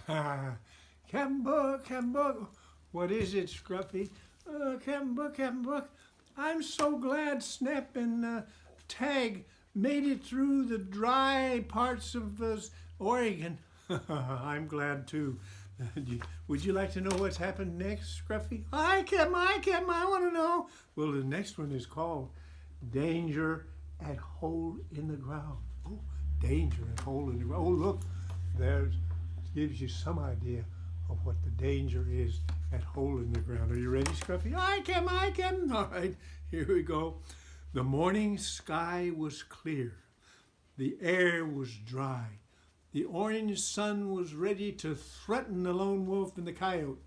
Captain Book. What is it, Scruffy? Captain Book. I'm so glad Snap and Tag made it through the dry parts of Oregon. I'm glad too. Would you like to know what's happened next, Scruffy? Captain, I want to know. Well, the next one is called Danger at Hole in the Ground. Oh, Danger at Hole in the Ground. Oh, look, there's gives you some idea of what the danger is at Hole in the Ground. Are you ready, Scruffy? Aye, Captain. All right, here we go. The morning sky was clear. The air was dry. The orange sun was ready to threaten the lone wolf and the coyote.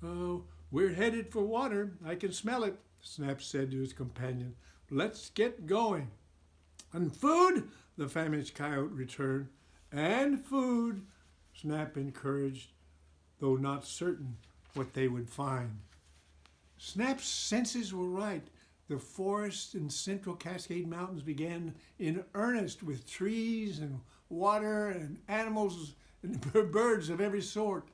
Oh, we're headed for water. I can smell it, Snap said to his companion. Let's get going. And food, the famished coyote returned. And food, Snap encouraged, though not certain what they would find. Snap's senses were right. The forests in central Cascade Mountains began in earnest with trees and water and animals and birds of every sort.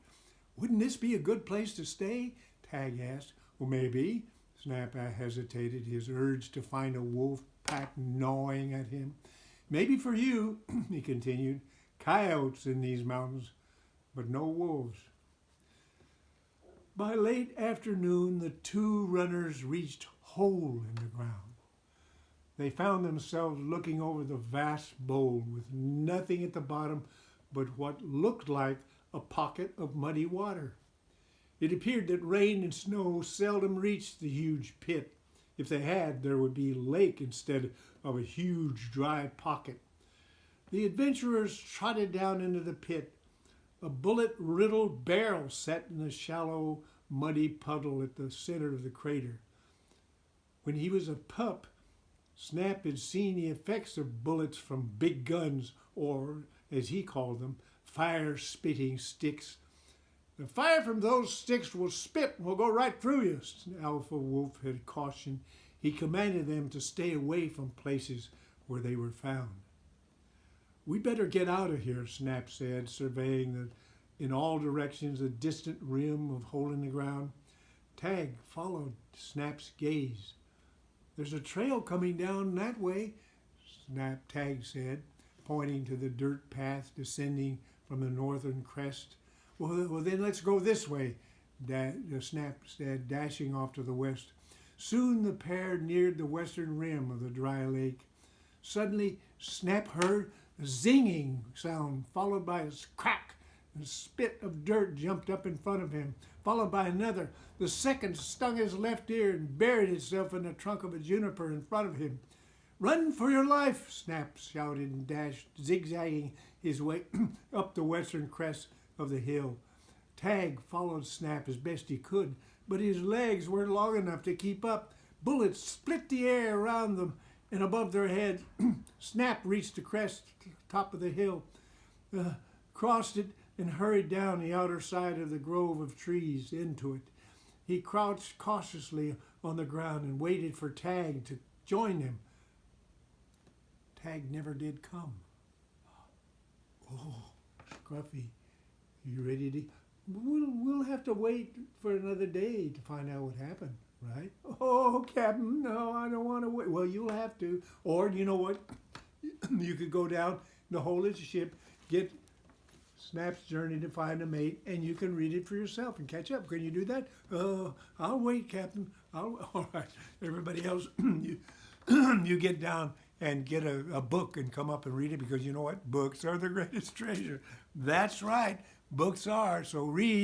Wouldn't this be a good place to stay? Tag asked. Well, maybe. Snap hesitated, his urge to find a wolf pack gnawing at him. Maybe for you, he continued, coyotes in these mountains, but no wolves. By late afternoon, the two runners reached Hole in the Ground. They found themselves looking over the vast bowl with nothing at the bottom but what looked like a pocket of muddy water. It appeared that rain and snow seldom reached the huge pit. If they had, there would be a lake instead of a huge dry pocket. The adventurers trotted down into the pit. A bullet-riddled barrel sat in a shallow, muddy puddle at the center of the crater. When he was a pup, Snap had seen the effects of bullets from big guns, or, as he called them, fire-spitting sticks. The fire from those sticks will spit and will go right through you, Alpha Wolf had cautioned. He commanded them to stay away from places where they were found. We'd better get out of here, Snap said, surveying in all directions the distant rim of Hole in the Ground. Tag followed Snap's gaze. There's a trail coming down that way, Tag said, pointing to the dirt path descending from the northern crest. Well, then let's go this way, Snap said, dashing off to the west. Soon the pair neared the western rim of the dry lake. Suddenly, Snap heard a zinging sound, followed by a crack. A spit of dirt jumped up in front of him, followed by another. The second stung his left ear and buried itself in the trunk of a juniper in front of him. Run for your life, Snap shouted and dashed, zigzagging his way up the western crest of the hill. Tag followed Snap as best he could, but his legs weren't long enough to keep up. Bullets split the air around them and above their head. Snap reached the crest, top of the hill, crossed it, and hurried down the outer side of the grove of trees into it. He crouched cautiously on the ground and waited for Tag to join him. Tag never did come. Oh, Scruffy, you ready to... We'll have to wait for another day to find out what happened, right? Oh, Captain, no, I don't want to wait. Well, you'll have to. Or, you know what? You could go down the hole of the ship, get Snap's Journey to Find a Mate, and you can read it for yourself and catch up. Can you do that? I'll wait, Captain. All right. Everybody else, you get down and get a book and come up and read it, because you know what? Books are the greatest treasure. That's right. Books are. So read.